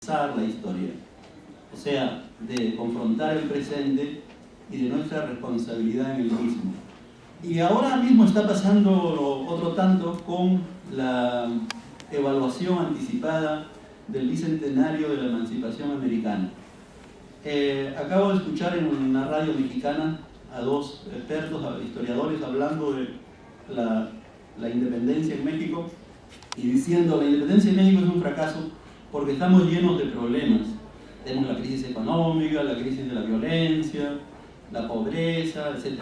repensar la historia, o sea, de confrontar el presente y de nuestra responsabilidad en el mismo. Y ahora mismo está pasando otro tanto con la evaluación anticipada del bicentenario de la emancipación americana. Acabo de escuchar en una radio mexicana a dos expertos, a historiadores, hablando de la independencia en México y diciendo la independencia en México es un fracaso porque estamos llenos de problemas. Tenemos la crisis económica, la crisis de la violencia, la pobreza, etc.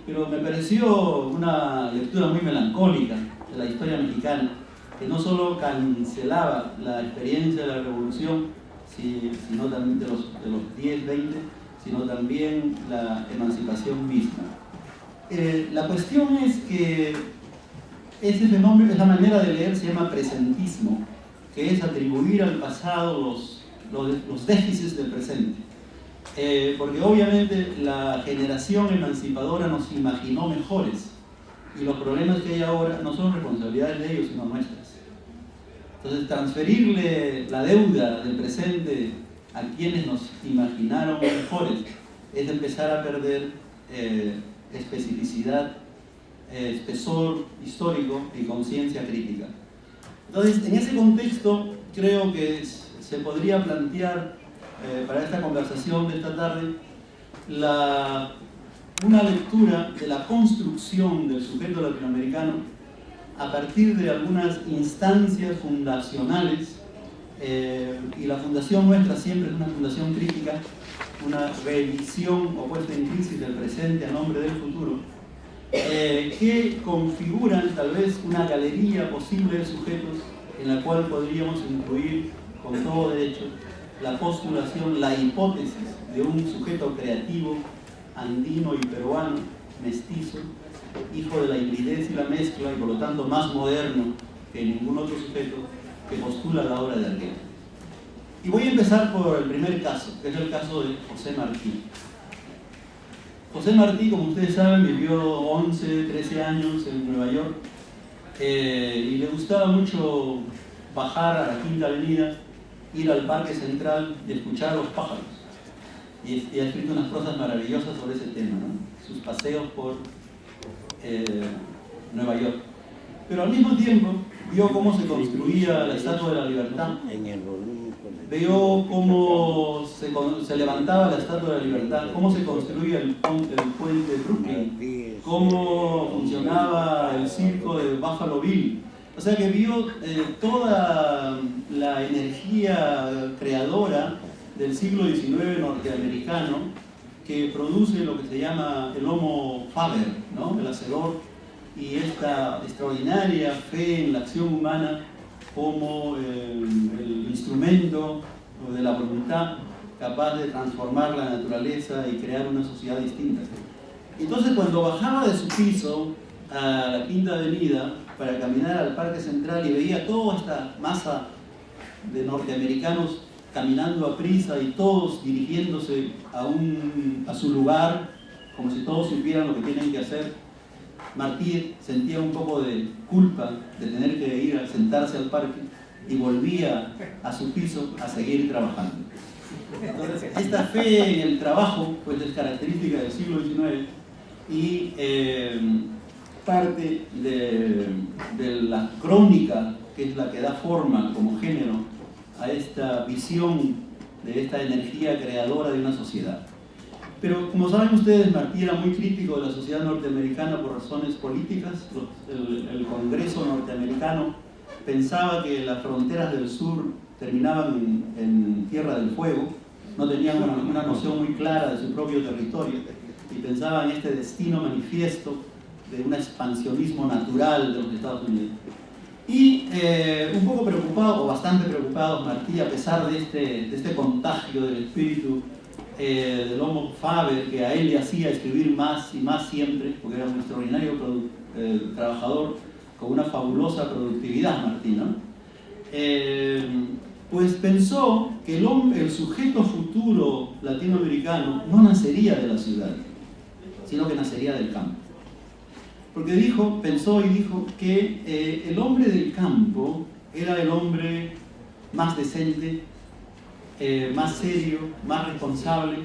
Pero me pareció una lectura muy melancólica de la historia mexicana, que no solo cancelaba la experiencia de la revolución, sino también de los 10, 20, sino también la emancipación misma. La cuestión es que ese fenómeno, esa manera de leer se llama presentismo, que es atribuir al pasado los déficits del presente. Porque obviamente la generación emancipadora nos imaginó mejores y los problemas que hay ahora no son responsabilidades de ellos, sino nuestras. Entonces, transferirle la deuda del presente a quienes nos imaginaron mejores es empezar a perder especificidad, espesor histórico y conciencia crítica. Entonces, en ese contexto, creo que se podría plantear para esta conversación de esta tarde una lectura de la construcción del sujeto latinoamericano a partir de algunas instancias fundacionales, y la fundación nuestra siempre es una fundación crítica, una revisión o puesta en crisis del presente a nombre del futuro, que configuran tal vez una galería posible de sujetos en la cual podríamos incluir con todo derecho la postulación, la hipótesis de un sujeto creativo, andino y peruano, mestizo, hijo de la hibridez y la mezcla, y por lo tanto más moderno que ningún otro sujeto, que postula la obra de Arguedas. Y voy a empezar por el primer caso, que es el caso de José Martí. José Martí, como ustedes saben, vivió 11, 13 años en Nueva York, y le gustaba mucho bajar a la Quinta Avenida, ir al Parque Central y escuchar a los pájaros. Y ha escrito unas prosas maravillosas sobre ese tema, ¿no? Sus paseos por Nueva York. Pero al mismo tiempo vio cómo se construía la Estatua de la Libertad, vio cómo se levantaba la Estatua de la Libertad, cómo se construía el puente de Brooklyn, cómo funcionaba el circo de Buffalo Bill. O sea que vio toda la energía creadora del siglo XIX norteamericano, que produce lo que se llama el Homo Faber, ¿no? El hacedor, y esta extraordinaria fe en la acción humana como el instrumento de la voluntad capaz de transformar la naturaleza y crear una sociedad distinta. Entonces, cuando bajaba de su piso a la Quinta Avenida para caminar al Parque Central y veía toda esta masa de norteamericanos caminando a prisa y todos dirigiéndose a su lugar, como si todos supieran lo que tienen que hacer, Martí sentía un poco de culpa de tener que ir a sentarse al parque y volvía a su piso a seguir trabajando. Entonces, esta fe en el trabajo pues, es característica del siglo XIX y parte de la crónica, que es la que da forma como género a esta visión de esta energía creadora de una sociedad. Pero como saben ustedes, Martí era muy crítico de la sociedad norteamericana por razones políticas. El Congreso norteamericano pensaba que las fronteras del sur terminaban en Tierra del Fuego, no tenían una noción muy clara de su propio territorio y pensaban en este destino manifiesto de un expansionismo natural de los Estados Unidos. Y un poco preocupado, o bastante preocupado, Martí, a pesar de este contagio del espíritu del Homo Faber, que a él le hacía escribir más y más siempre, porque era un extraordinario trabajador con una fabulosa productividad, Martí, ¿no? Pues pensó que el sujeto futuro latinoamericano no nacería de la ciudad, sino que nacería del campo. Porque pensó y dijo que el hombre del campo era el hombre más decente, más serio, más responsable,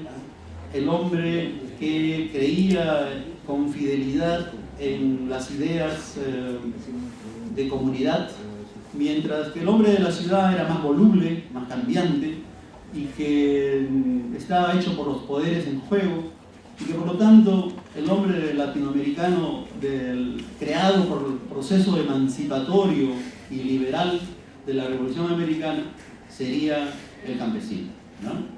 el hombre que creía con fidelidad en las ideas de comunidad, mientras que el hombre de la ciudad era más voluble, más cambiante, y que estaba hecho por los poderes en juego, y que por lo tanto el hombre latinoamericano creado por el proceso emancipatorio y liberal de la Revolución Americana sería el campesino, ¿no?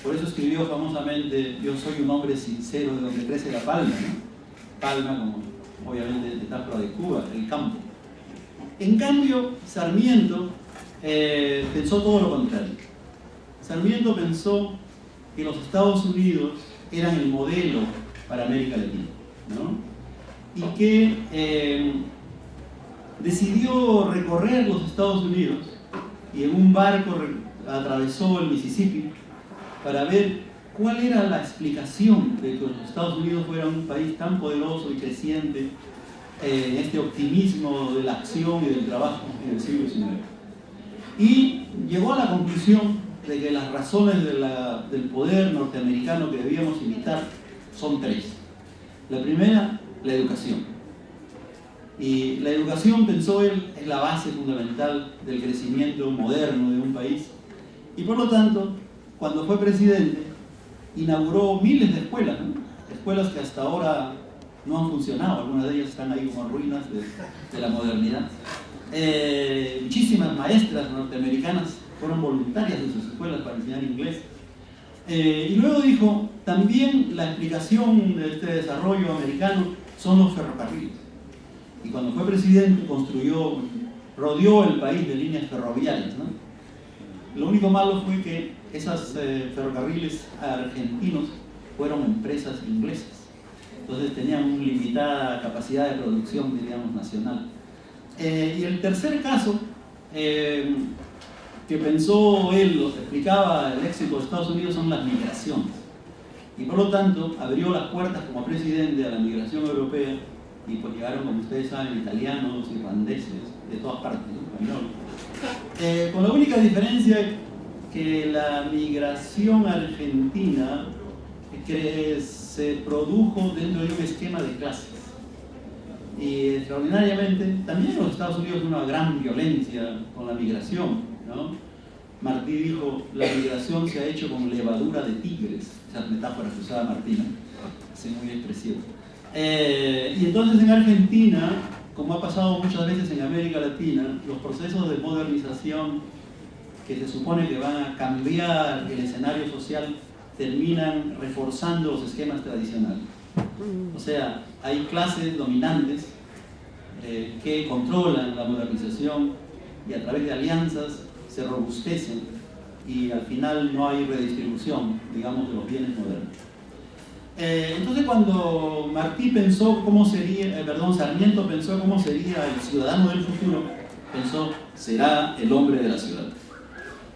Por eso escribió famosamente: yo soy un hombre sincero de donde crece la palma, ¿no? Palma, como obviamente metáfora de Cuba, el campo. En cambio, Sarmiento pensó todo lo contrario. Sarmiento pensó que los Estados Unidos eran el modelo para América Latina, ¿no? Y que decidió recorrer los Estados Unidos y en un barco atravesó el Mississippi para ver cuál era la explicación de que los Estados Unidos fueran un país tan poderoso y creciente en este optimismo de la acción y del trabajo en el siglo XIX. Y llegó a la conclusión de que las razones del poder norteamericano que debíamos imitar son tres. La primera, la educación. Y la educación, pensó él, es la base fundamental del crecimiento moderno de un país. Y por lo tanto, cuando fue presidente, inauguró miles de escuelas, ¿no? Escuelas que hasta ahora no han funcionado, algunas de ellas están ahí como ruinas de la modernidad. Muchísimas maestras norteamericanas fueron voluntarias de sus escuelas para enseñar inglés. Y luego dijo, también la explicación de este desarrollo americano son los ferrocarriles. Y cuando fue presidente rodeó el país de líneas ferroviarias, ¿no? Lo único malo fue que esos ferrocarriles argentinos fueron empresas inglesas. Entonces tenían una limitada capacidad de producción, digamos, nacional. Y el tercer caso, que pensó él, lo que explicaba el éxito de Estados Unidos, son las migraciones. Y por lo tanto, abrió las puertas como presidente a la migración europea, y pues llegaron, como ustedes saben, italianos, irlandeses, de todas partes, ¿no? Españoles. Con la única diferencia que la migración argentina se produjo dentro de un esquema de clases. Y extraordinariamente, también en los Estados Unidos hubo una gran violencia con la migración, ¿no? Martí dijo, la migración se ha hecho con levadura de tigres, esas metáforas que usaba Martí, ¿no? Así muy expresivo. Y entonces en Argentina, como ha pasado muchas veces en América Latina, los procesos de modernización que se supone que van a cambiar el escenario social terminan reforzando los esquemas tradicionales. O sea, hay clases dominantes que controlan la modernización y a través de alianzas se robustecen, y al final no hay redistribución, digamos, de los bienes modernos. Entonces, cuando Sarmiento pensó cómo sería el ciudadano del futuro, pensó, será el hombre de la ciudad.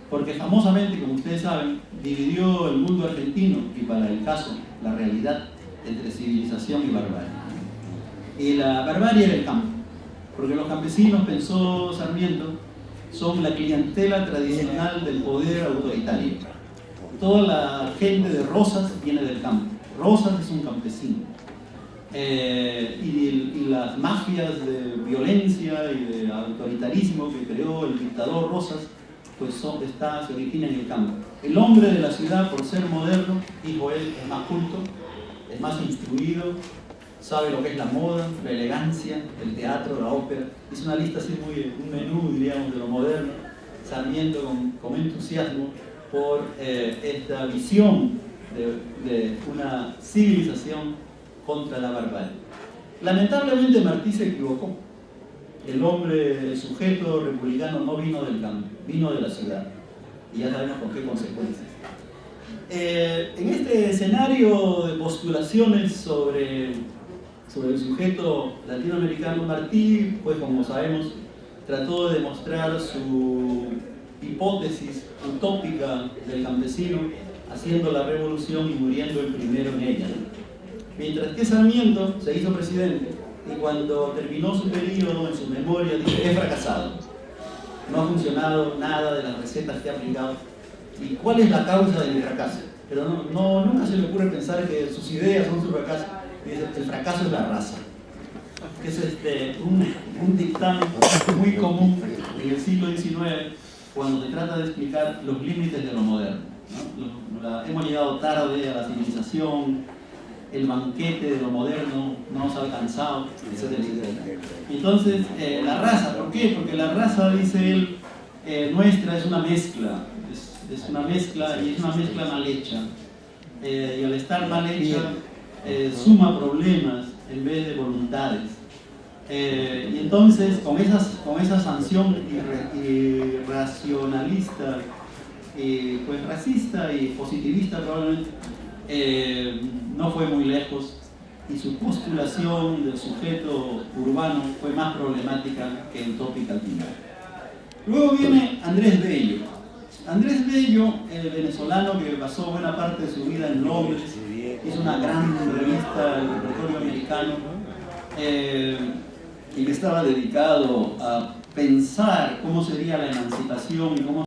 Porque famosamente, como ustedes saben, dividió el mundo argentino, y para el caso, la realidad, entre civilización y barbarie. Y la barbarie era el campo, porque los campesinos, pensó Sarmiento, son la clientela tradicional del poder autoritario. Toda la gente de Rosas viene del campo. Rosas es un campesino. Y las mafias de violencia y de autoritarismo que creó el dictador Rosas, pues se originan en el campo. El hombre de la ciudad, por ser moderno, dijo él, es más culto, es más instruido, sabe lo que es la moda, la elegancia, el teatro, la ópera. Es una lista así un menú, diríamos, de lo moderno. Sarmiento con entusiasmo por esta visión de una civilización contra la barbarie. Lamentablemente Martí se equivocó. El sujeto republicano no vino del campo, vino de la ciudad. Y ya sabemos con qué consecuencias. En este escenario de postulaciones sobre el sujeto latinoamericano, Martí, pues como sabemos, trató de demostrar su hipótesis utópica del campesino, haciendo la revolución y muriendo el primero en ella. Mientras que Sarmiento se hizo presidente, y cuando terminó su periodo, en su memoria dice, he fracasado. no ha funcionado nada de las recetas que ha aplicado. ¿Y cuál es la causa de mi fracaso? Pero nunca se le ocurre pensar que sus ideas son su fracaso. Dice, el fracaso es la raza. Que es un dictamen muy común en el siglo XIX cuando se trata de explicar los límites de lo moderno, ¿no? Hemos llegado tarde a la civilización, el banquete de lo moderno no nos ha alcanzado, etc. Entonces, la raza, ¿por qué? Porque la raza, dice él, nuestra es una mezcla, es una mezcla y es una mezcla mal hecha. Y al estar mal hecha, suma problemas en vez de voluntades. Y entonces, con esa sanción irracionalista, pues racista y positivista probablemente, no fue muy lejos, y su postulación del sujeto urbano fue más problemática que utópica al final. Luego viene Andrés Bello. Andrés Bello, el venezolano que pasó buena parte de su vida en Londres, hizo una gran revista, el repertorio americano, y que estaba dedicado a pensar cómo sería la emancipación y cómo